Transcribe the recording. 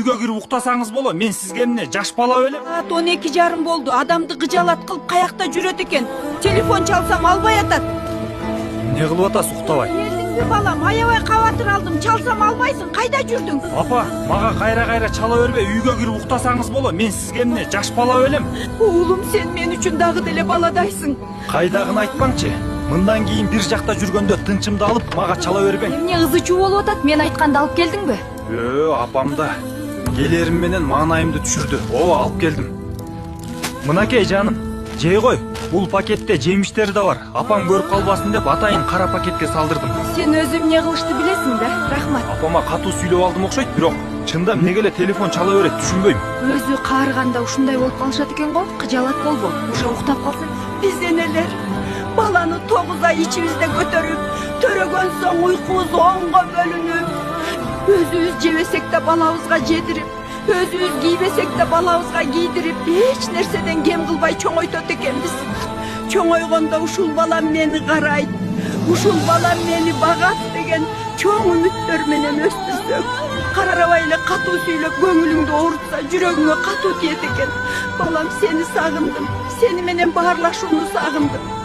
үйгө кирип уктасаңыз боло. Мен сизге эмне жаш бала белем? Saat 12:30 болду. Адамды кыжалат кылып каякта жүрөт экен. Телефон çalsam албай атат. Не кылып атасыз уктабай? Келдиңби балам? Аябай кабатыр алдым. Çalsam албайсың. Кайда жүрдүң? Апа, мага кайра чала бербей, үйгө кирип уктасаңыз боло. Мен сизге эмне жаш бала белем? Уулум, сен мен үчүн дагы деле баладайсың. Кайдагын айтпаңчы. Мындан кийин бир жакта жүргөндө тынчымды алып, мага чала бербең. Эмне ызы чуу болуп атат? Мен айтканды алып келдиңби? Апам да келерим менен маанайымды түшүрдү. Ооба, алып келдим. Мынакей жаным, жей кой. Бул пакетте жемиштер да бар. Апам көрүп калбасын деп атайын кара пакетке салдырдым. Сен өзүң эмне кылышты билесиң да? Рахмат. Апама катуу сүйлөп алдым окшойт, бирок чында эмнеге эле телефон чала берет түшүнбөйм. Өзү каарыганда ушундай болуп калышат экен го. Кыжалат болбо. Ошо уктап калса. Биз энелер баланы 9 ай ичибизде көтөрүп, төрөгөн соң уйкубуз 10го бөлүнүп, өзүбүз жебесек да балабызга жедирип, өзүбүз кийбесек да балабызга кийдирип, эч нерседен кем кылбай чоңойтот экенбиз. Чоңойгондо ушул балам мени карайт, ушул балам мени багат деген чоң үмүттөр менен өстүрсөк, карабай эле катуу сүйлөп көңүлүңдү оорутса, жүрөгүңө катуу тиет экен. Балам, сени сагындым. Сени менен баарлашууну сагындым.